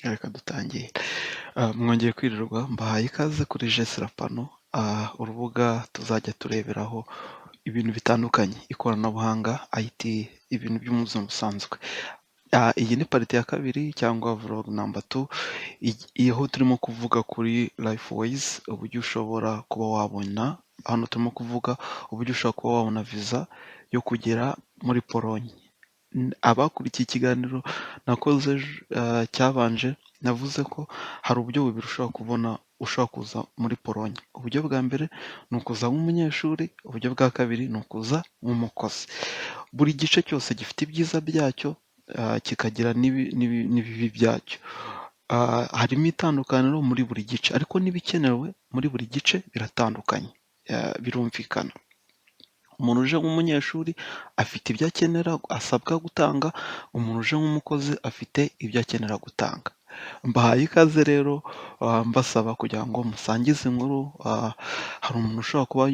Reka dutangire. Mwongeye kwirirwa, mbahaye ikaze kuri Jesla Pano, urubuga tuzajya tureberaho ibintu bitandukanye, ikoranabuhanga, IT, ibintu by'ubuzima busanzwe. Iyi ni pariti ya kabiri cyangwa vlog number 2, aho turimo kuvuga kuri Lifeways, uburyo ushobora kuba wabona, hano turimo kuvuga uburyo ushobora kuba wabona visa yo kugera muri Polonye. Abakurikiye ikiganiro nakoze cyabanje, navuze ko hari uburyo bubiri ushobora kuza muri Polonye. Uburyo bwa mbere ni ukuza nk'umunyeshuri, uburyo bwa kabiri ni ukuza nk'umukozi. Buri gice cyose gifite ibyiza byacyo, kikagira n'ibibi byacyo. Harimo itandukaniro muri buri gice, ariko n'ibikenewe muri buri gice biratandukanye, birumvikana. Umuntu uje nk'umunyeshuri afite ibyo akenera asabwa gutanga, umuntu uje nk'umukozi afite ibyo akenera gutanga. Mbahaye ikaze rero, mbasaba kugira ngo musangize inkuru. Hari umuntu ushobora kuba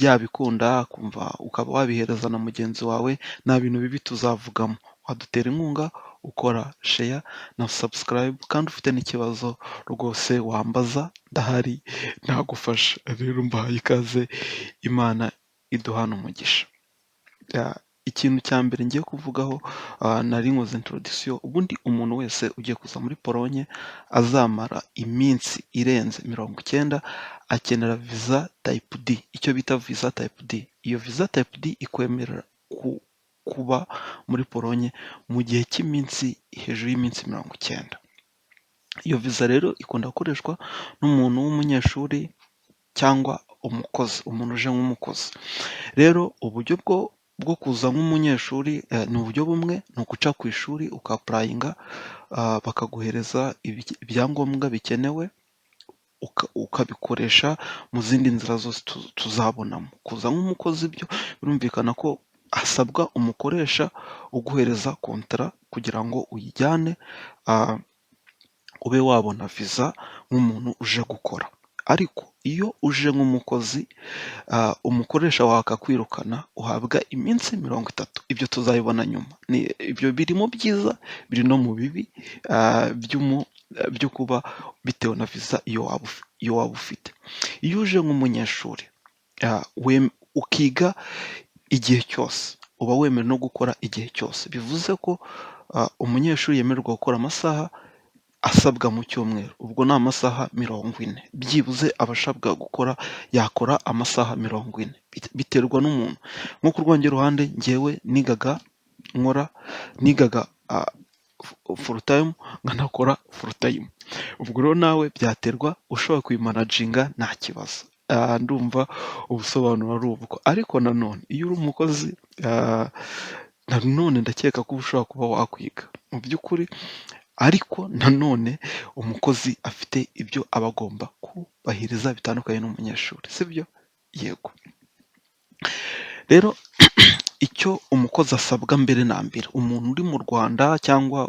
yabikunda kumva, ukaba wabihereza na mugenzi wawe, nta bintu bibi tuzavugamo. Wadutera inkunga ukora share na subscribe, kandi ufite n'ikibazo rwose wambaza, ndahari nagufasha. Rero mbahaye ikaze, Imana iduhana umugisha. Ikintu cya mbere ngiye kuvugaho, nari nkoze introduction. Ubundi umuntu wese ugiye kuza muri Polonye azamara iminsi irenze 90 akenera visa type D, icyo bita visa type D. Iyo visa type D ikwemerera kuba muri Polonye mu gihe cy'iminsi hejuru y'iminsi 90. Iyo visa rero ikunda gukoreshwa n'umuntu w'umunyeshuri cyangwa umukozi, umuntu uje nk'umukozi. Rero uburyo bwo kuza nk'umunyeshuri ni uburyo bumwe, ni uguca ku ishuri ukapurayinga, bakaguhereza ibyangombwa bikenewe, ukabikoresha mu zindi nzira zose tuzabonamo. Kuza nk'umukozi byo birumvikana ko hasabwa umukoresha uguhereza kontara kugira ngo uyijyane, ube wabona visa nk'umuntu uje gukora. Ariko iyo uje nk'umukozi, umukoresha wawe akakwirukana, uhabwa iminsi 30. Ibyo tuzabibona nyuma. Ibyo biri mu byiza, biri no mu bibi byo kuba bitewe na visa iyo waba ufite. Iyo uje nk'umunyeshuri ukiga igihe cyose, uba wemerewe no gukora igihe cyose. Bivuze ko umunyeshuri yemererwa gukora amasaha asabwa mu cyumweru. Ubwo ni amasaha 40. Byibuze abashabwa gukora yakora amasaha 40. Biterwa n'umuntu. Nko ku rwanjye ruhande, njyewe nigaga full time, nkanakora full time. Ubwo rero nawe byaterwa, ushobora kuyimanaginga nta kibazo. Ndumva ubusobanuro ari ubwo. Ariko nanone iyo uri umukozi, nanone ndakeka ko ushobora kuba wakwiga mu by'ukuri, ariko nanone umukozi afite ibyo aba agomba kubahiriza bitandukanye n'umunyeshuri, sibyo? Yego. Rero icyo umukozi asabwa mbere na mbere, umuntu uri mu Rwanda cyangwa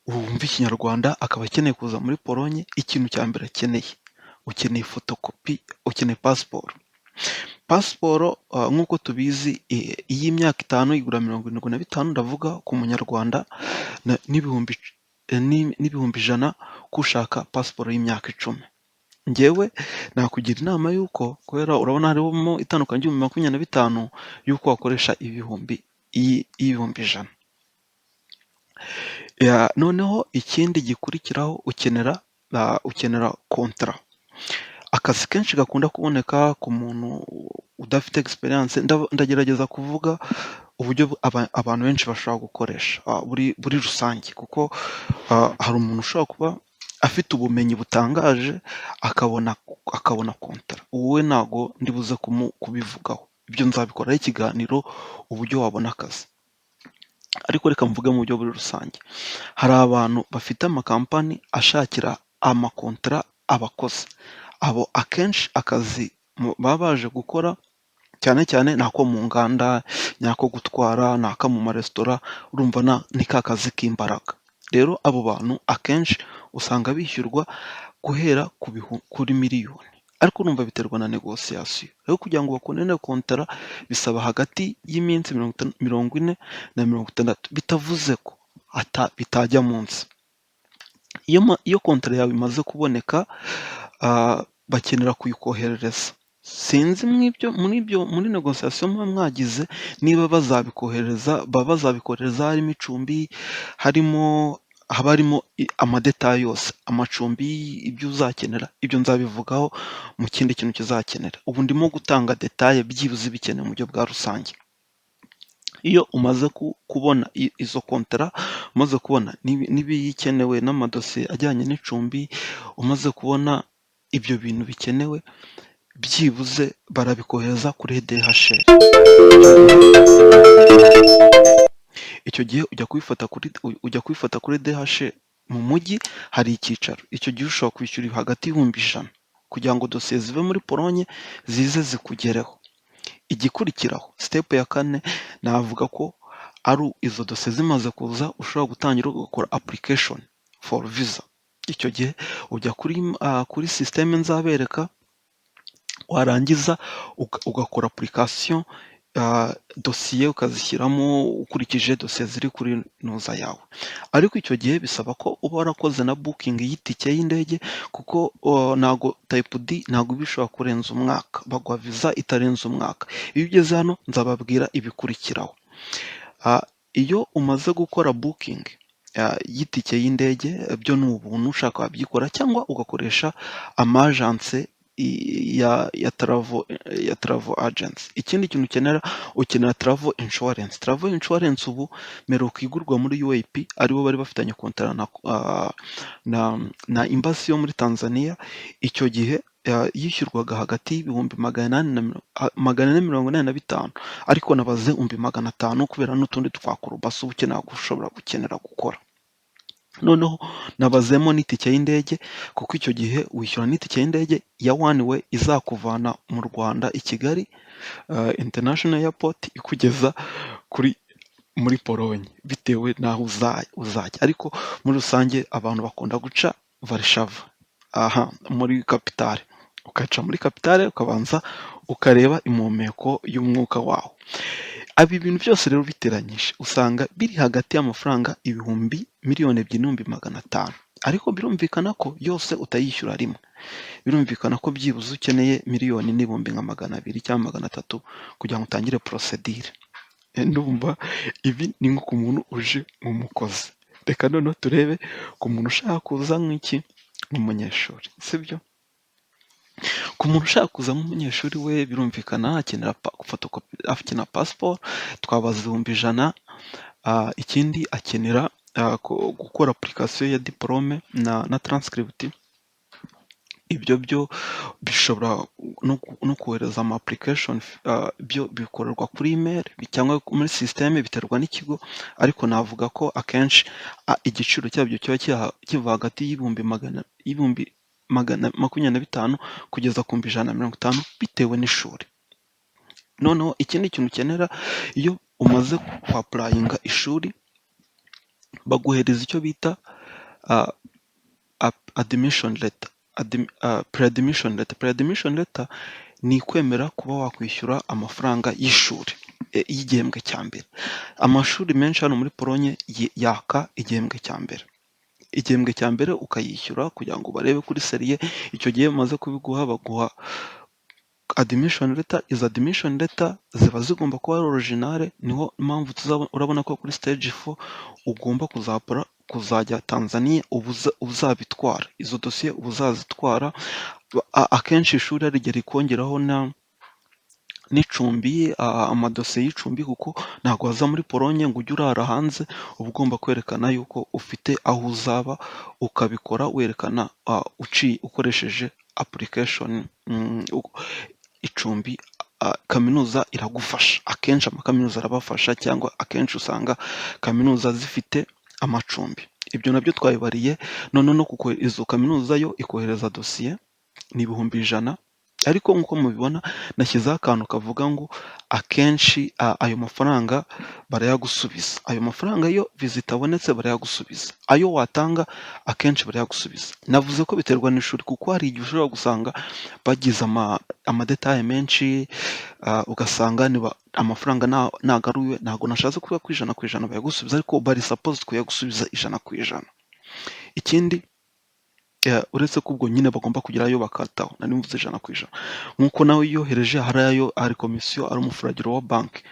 wumva ikinyarwanda akaba akeneye kuza muri Polonye, ikintu cya mbere ukeneye fotokopi, ukeneye pasiporo. Pasiporo nk'uko tubizi, iy'imyaka 5 igura 75, ndavuga ku munyarwanda, n'ibihumbi 100 kushaka pasiporo y'imyaka 10. Njyewe nakugira inama y'uko, kubera urabona harimo itandukanye ry'ibihumbi 25, y'uko wakoresha y'ibihumbi 100. Noneho ikindi gikurikiraho, ukenera kontara. Akazi kenshi gakunda kuboneka ku muntu udafite experience, ndagerageza kuvuga uburyo abantu benshi bashobora gukoresha buri rusange, kuko hari umuntu ushobora kuba afite ubumenyi butangaje akabona kontara. Wowe ntago ndibuze kubivugaho, ibyo nzabikoraho ikiganiro, uburyo wabona akazi. Ariko reka mvuge mu buryo buri rusange. Hari abantu bafite amakampani ashakira amakontara abakozi. Abo akenshi akazi baba baje gukora cyane cyane ni ako mu nganda, ni ako gutwara, ni ako mu maresitora. Urumva ni ka kazi k'imbaraga. Rero abo bantu akenshi usanga bishyurwa guhera kuri miliyoni. Ariko urumva biterwa na negosiyasiyo. Rero kugira ngo bakubonere kontara bisaba hagati y'iminsi 40 na 60. Bitavuze ko bitajya munsi. Iyo kontara yawe imaze kuboneka, bakenera kuyikoherereza. Sinzi muri negosiyasiyo muba mwagize niba baba bazabikohereza harimo icumbi, haba harimo amadetaye yose, amacumbi, ibyo uzakenera, ibyo nzabivugaho mu kindi kintu kizakenera. Ubu ndimo gutanga detaye byibuze bikenewe mu buryo bwa rusange. Iyo umaze kubona izo kontara, umaze kubona n'ibikenewe n'amadosiye ajyanye n'icumbi, umaze kubona ibyo bintu bikenewe, byibuze barabikohereza kuri DHL. Icyo gihe ujya kubifata kuri DHL mu mujyi, hari icyicaro. Icyo gihe ushobora kwishyura hagati y'ibihumbi 100 kugira ngo dosiye zive muri Polonye zize zikugereho. Igikurikiraho, step ya 4, navuga ko ari izo dosiye zimaze kuza, ushobora gutangira ugakora application for visa. Icyo gihe ujya kuri systeme nzabereka, warangiza ugakora application, dosiye ukazishyiramo ukurikije dosiye ziri kuri noza yawe. Ariko icyo gihe bisaba ko uba warakoze na booking y'itike y'indege, kuko ntago type D ntago bishobora kurenza umwaka, baguha visa itarenze umwaka. Iyo ugeze hano nzababwira ibikurikiraho. Iyo umaze gukora booking y'itike y'indege, byo ni ubuntu, ushaka wabyikora cyangwa ugakoresha amagence ya travel agents. Ikindi kintu ukenera travel insurance. Travel insurance ubu mperuka igurwa muri UAP, aribo bari bafitanye kontara na embassy yo muri Tanzania. Icyo gihe yishyurwaga hagati y'ibihumbi 485, ariko nabaze 500 kubera n'utundi twakurubasa ushobora gukenera gukora. Noneho nabazemo n'itike y'indege, kuko icyo gihe wishyura n'itike y'indege ya one way izakuvana mu Rwanda i Kigali International Airport, ikugeza muri Polonye, bitewe n'aho uzajya. Ariko muri rusange abantu bakunda guca Warsaw, muri kapitale. Ukaca muri kapitale ukabanza ukareba impumeko y'umwuka wawo. Ibi bintu byose rero biteranyije usanga biri hagati y'amafaranga ibihumbi 2,500,000. Ariko birumvikana ko yose utayishyura rimwe. Birumvikana ko byibuze ukeneye 1,200,000 cyangwa 300,000 kugira ngo utangire procedure. Ndumva ibi ni nko ku muntu uje nk'umukozi. Reka noneho turebe ku muntu ushaka kuza nk'umunyeshuri, sibyo? Ku muntu ushaka kuza nk'umunyeshuri we, birumvikana akenera akenera passport, twabaza 100,000. Ikindi akenera gukora application ya diplome na transcript. Ibyo byo bishobora no kohereza ama application, byo bikorerwa kuri email cyangwa muri systeme, biterwa n'ikigo. Ariko navuga ko akenshi igiciro cyabyo kiva hagati y'ibihumbi 125 kugeza ku 150 bitewe n'ishuri. Noneho ikindi kintu ukenera iyo umaze applyinga ishuri, baguhereza icyo bita admission letter. Pre-admission letter. Pre-admission letter ni kwemera kuba wakwishyura amafaranga y'ishuri y'igihembwe cya mbere. Amashuri menshi hano muri Polonye yaka igihembwe cya mbere. Igihembwe cya mbere ukayishyura kugira ngo barebe kuri seriye. Icyo gihe umaze kubiguha, baguha admission letter. Izo admission letter ziba zigomba kuba ari original. Niho mpamvu urabona ko kuri stage 4 ugomba kuzajya Tanzania uzabitwara. Izo dosiye uzazitwara. Akenshi ishuri rigera rikongeraho n'icumbi, amadosiye y'icumbi, kuko ntabwo waza muri Polonye ngo ujye urara hanze. Uba ugomba kwerekana yuko ufite aho uzaba, ukabikora werekana ukoresheje application. Icumbi, kaminuza iragufasha. Akenshi amakaminuza arabafasha, cyangwa akenshi usanga kaminuza zifite amacumbi. Ibyo nabyo twabibariye. None no izo kaminuza yo ikohereza dosiye ni 100,000. ariko nk'uko mubibona nashyizeho akantu kavuga ngo akenshi ayo mafaranga barayagusubiza. Ayo mafaranga iyo viza itabonetse barayagusubiza. Ayo watanga akenshi barayagusubiza. Navuze ko biterwa n'ishuri kuko hari igihe ushobora gusanga bagize amadetaye menshi, ugasanga amafaranga nagaruwe ntabwo nashatse kuvuga ko ijana ku ijana bayagusubiza ariko bari supposed kuyagusubiza ijana ku ijana. Ikindi uretse ko ubwo nyine bagomba kugira ayo bakataho, nari mvuze ijana ku ijana. Nk'uko nawe iyo yohereje hari komisiyo, ari umufuragiro wa banki,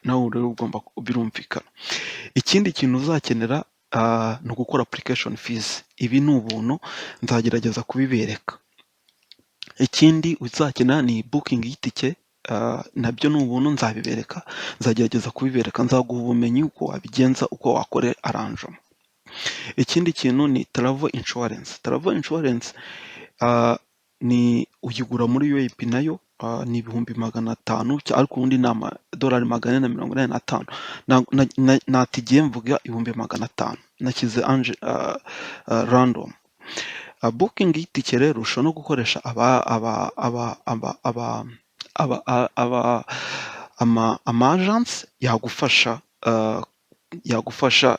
nawe rero ugomba birumvikana. Ikindi kintu uzakenera ni ugukora application fees. Ibi ni ubuntu, nzagerageza kubibereka. Ikindi uzakenera ni booking y'itike, nabyo ni ubuntu, nzabibereka, nzagerageza kubibereka, nzaguha ubumenyi uko wabigenza, uko wakora arrangement. Ikindi kintu ni travel insurance. Travel insurance ni uyigura muri UAP nayo ni ibihumbi 500, ariko ubundi ni amadolari 485. Natigiye mvuga ibihumbi 500, nashyize random. Booking y'itike rero ushobora no gukoresha ama agents yagufasha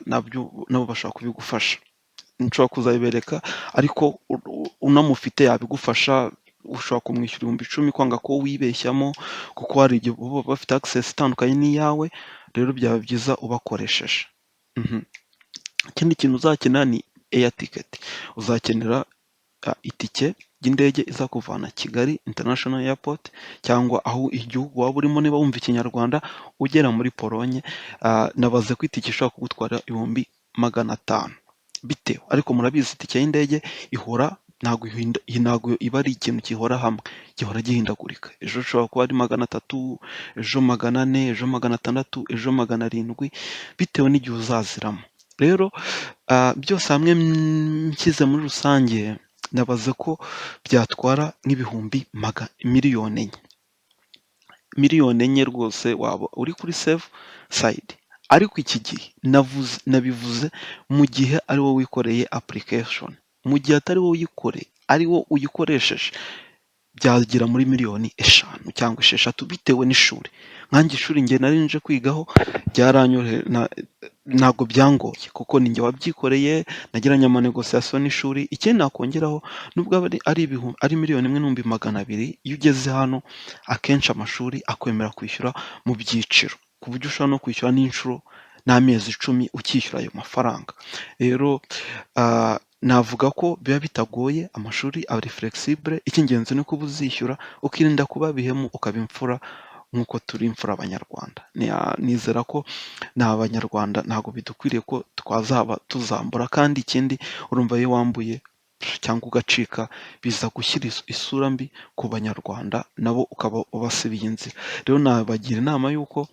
nabo bashobora kubigufasha. Nshobora kuzabibereka ariko unamufite yabigufasha. Ushobora kumwishyura 10,000 kwanga ko wibeshyamo, kuko hari igihe baba bafite access itandukanye n'iyawe, rero byaba byiza ubakoresheje. Ikindi kintu uzakenera ni air ticket. Uzakenera itike y'indege izakuvana Kigali International Airport cyangwa aho igihugu waba urimo, niba wumva ikinyarwanda, ugera muri Polonye. Nabaze ko itike ishobora kugutwara 500 bitewe, ariko murabizi itike y'indege ihora ntabwo iba ari ikintu gihora hamwe, gihora gihindagurika. Ejo ushobora kuba ari 300, ejo 400, ejo 600, ejo 700, bitewe n'igihe uzaziramo. Rero byose hamwe nshyize muri rusange nabaze ko byatwara nk'ibihumbi miliyoni 4. Miliyoni 4 rwose waba uri kuri safe side. Ariko iki gihe nabivuze mu gihe ari wowe wikoreye application. Mu gihe atari wowe uyikoreye, ari wo uyikoresheje, byagera muri miliyoni 5 cyangwa 6 bitewe n'ishuri. Nkanjye ishuri njye nari nje kwigaho byaranyoroheye, ntabwo byangoye kuko ninjye wabyikoreye, nagiranye amanegociation n'ishuri. Ikindi nakongeraho, nubwo ari miliyoni 1,200,000, iyo ugeze hano akenshi amashuri akwemera kwishyura mu byiciro, ku buryo ushobora no kwishyura n'inshuro n'amezi 10 ukishyura ayo mafaranga. Rero navuga ko biba bitagoye, amashuri ari flexible. Icy'ingenzi ni uko uba uzishyura, ukirinda kuba bihemu, ukaba imfura nk'uko turi imfura Abanyarwanda. Nizera ko n'Abanyarwanda ntabwo bidukwiriye ko twazaba tuzambura. Kandi ikindi, urumva iyo wambuye cyangwa ugacika, biza gushyira isura mbi ku Banyarwanda, nabo ukaba ubasibiye inzira. Rero nabagira inama y'uko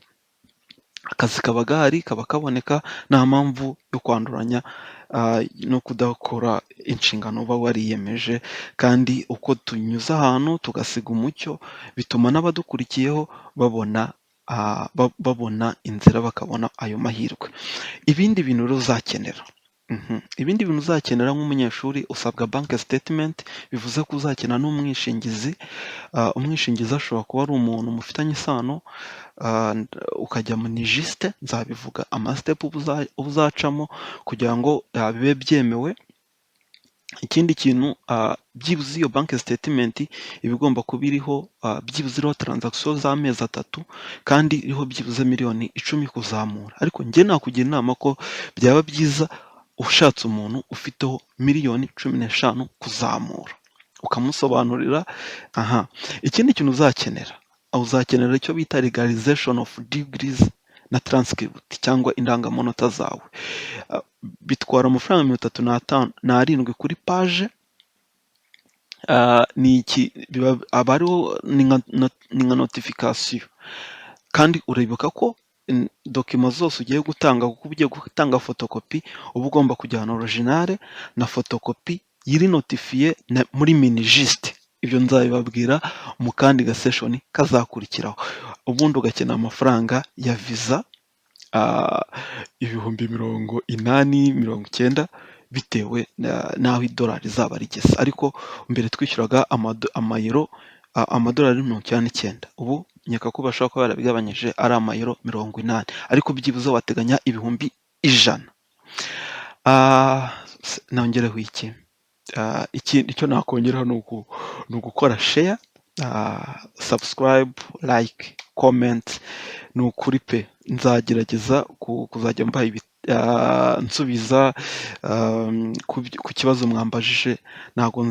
akazi kaba gahari, kaba kaboneka, nta mpamvu yo kwanduranya no kudakora inshingano uba wariyemeje. Kandi uko tunyuze ahantu tugasiga umucyo, bituma n'abadukurikiyeho babona inzira, bakabona ayo mahirwe. Ibindi bintu rero uzakenera, nk'umunyeshuri usabwa bank statement, bivuze ko uzakenera n'umwishingizi. Umwishingizi ashobora kuba ari umuntu mufitanye isano, ukajya mu nijiste. Nzabivuga amasitep uzacamo kugira ngo bibe byemewe. Ikindi kintu, byibuze iyo bank statement iba igomba kuba iriho byibuze iriho transaction z'amezi 3, kandi iriho byibuze miliyoni 10 kuzamura. Ariko njye nakugira inama ko byaba byiza ushatse umuntu ufiteho miliyoni 15 kuzamura, ukamusobanurira. Ikindi kintu uzakenera icyo bita legalization of degrees na transcript cyangwa indangamanota zawe. Bitwara amafaranga 37 kuri page. Aba ariho ni nka notification. Kandi uribuka ko dokima zose ugiye gutanga, kuko ugiye gutanga fotokopi, uba ugomba kujyana originale na fotokopi yiri notifiye muri minijiste. Ibyo nzabibabwira mu kandi gaseshoni kazakurikiraho. Ubundi ugakenera amafaranga ya visa ibihumbi 80-90 bitewe n'aho idolari zaba rigeze. Ariko mbere twishyuraga amayero amadolari 99, ubu nkeka ko bashobora kuba barabigabanyije ari amayero 80, ariko byibuze wateganya ibihumbi 100. Nongereho iki? Ikindi icyo nakongeraho ni ugukora share, subscribe, like, comment. Ni ukuri pe nzagerageza kuzajya mbaha nsubiza ku kibazo mwambajije. Ntago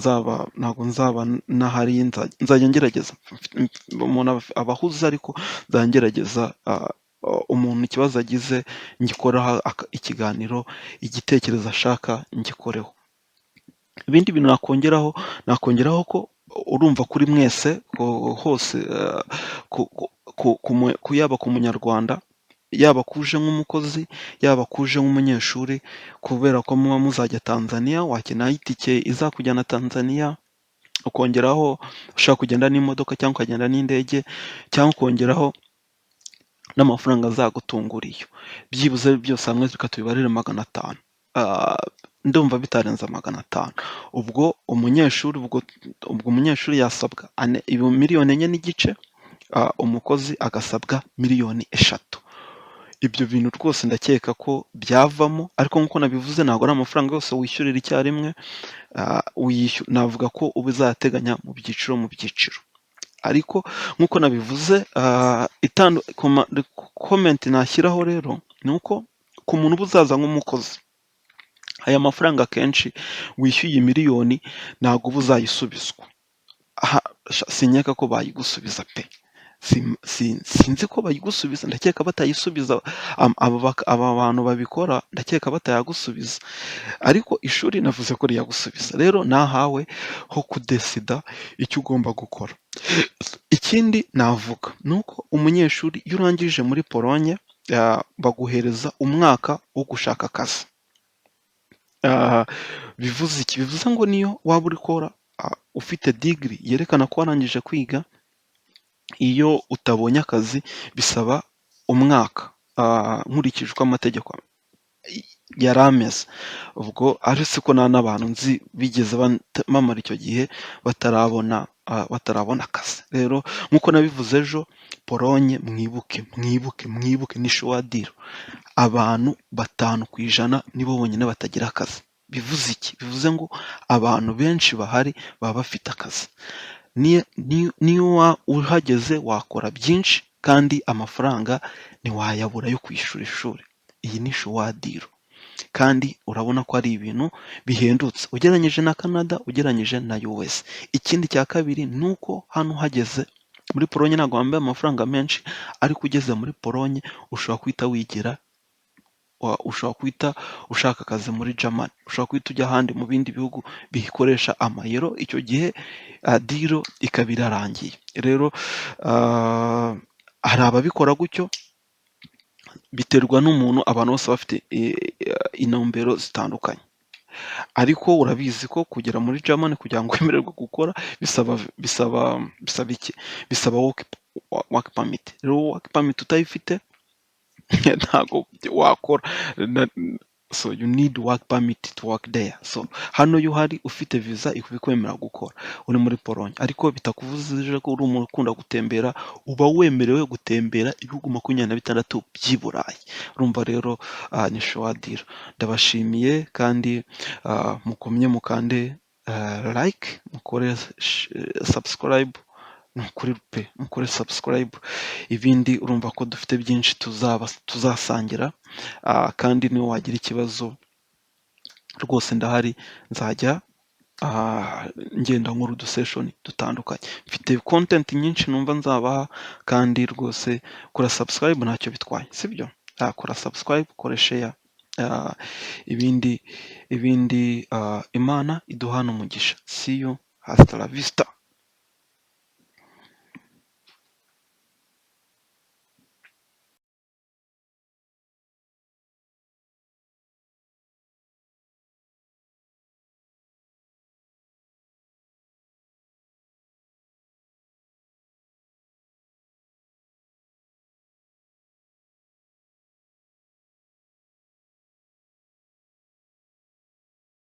nzaba nahari, nzajya ngerageza. Umuntu aba ahuze ariko nzajya ngerageza umuntu ikibazo agize ngikoraho ikiganiro, igitekerezo ashaka ngikoreho. Ibindi bintu nakongeraho ko urumva kuri mwese hose, yaba ku munyarwanda, yaba kuje nk'umukozi, yaba kuje nk'umunyeshuri, kubera ko muba muzajya Tanzania, wakenera itike izakujyana Tanzania, ukongeraho ushaka kugenda n'imodoka cyangwa ukagenda n'indege, cyangwa ukongeraho n'amafaranga azagutungura iyo. Byibuze byose hamwe reka tubibarire 500. Ndumva bitarenze 500. Ubwo umunyeshuri yasabwa miliyoni 4 n'igice, umukozi agasabwa miliyoni 3. Ibyo bintu rwose ndakeka ko byavamo, ariko nk'uko nabivuze ntabwo ari amafaranga yose wishyurira icyarimwe. Navuga ko uba uzayateganya mu byiciro. Ariko nk'uko nabivuze, comment nashyiraho rero ni uko ku muntu uba uzaza nk'umukozi, aya mafaranga akenshi wishyuye miliyoni ntabwo uba uzayisubizwa. Sinkeka ko bayigusubiza pe, sinzi ko bayigusubiza, ndakeka batayisubiza. Aba bantu babikora ndakeka batayagusubiza, ariko ishuri navuze ko riyagusubiza. Rero nahawe ho kudesida icyo ugomba gukora. Ikindi navuga ni uko umunyeshuri iyo urangije muri Polonye, baguhereza umwaka wo gushaka akazi. Bivuze iki? Bivuze ngo niyo waba uri gukora ufite degree yerekana ko warangije kwiga, iyo utabonye akazi bisaba umwaka, nkurikije uko amategeko yari ameze. Ubwo ariko ko nta n'abantu nzi bigeze bamara icyo gihe batarabona akazi. Rero nk'uko nabivuze ejo, Polonye mwibuke ni shuwadiro. Abantu 5% nibo bonyine batagira akazi. Bivuze iki? Bivuze ngo abantu benshi bahari baba bafite akazi. Niyo uhageze wakora byinshi kandi amafaranga ntiwayabura yo kwishyura ishuri. Iyi ni shuwadiro kandi urabona ko ari ibintu bihendutse ugereranyije na Canada, ugereranyije na US. Ikindi cya kabiri ni uko hano uhageze muri Polonye ntabwo wambaye amafaranga menshi, ariko ugeze muri Polonye ushobora guhita wigira, ushobora guhita ushaka akazi muri Germany, ushobora guhita ujya ahandi mu bindi bihugu bikoresha amayero. Icyo gihe diro ikaba irarangiye. Rero hari ababikora gutyo, biterwa n'umuntu. Abantu bose bafite intumbero zitandukanye, ariko urabizi ko kugera muri Germany kugira ngo wemererwe gukora bisaba iki? Bisaba work permit. Rero work permit utayifite ntabwo wakora. So you need work permit to work there. So hano iyo uhari ufite visa ikwemerera gukora uri muri Polonye, ariko bitakuvuzije ko uri umuntu ukunda gutembera, uba wemerewe gutembera ibihugu 26 by'i Burayi. Urumva rero ni shuwadiro. Ndabashimiye kandi mukomye mukande like, mukore subscribe. Mukore subscribe. Ibindi urumva ko dufite byinshi tuzasangira, kandi niyo wagira ikibazo rwose ndahari. Nzajya ngenda nkora uduseshoni dutandukanye. Mfite content nyinshi numva nzabaha, kandi rwose kora subscribe ntacyo bitwaye, sibyo? Kora subscribe, kora share. Ibindi Imana iduhana umugisha. See you, hasta la vista.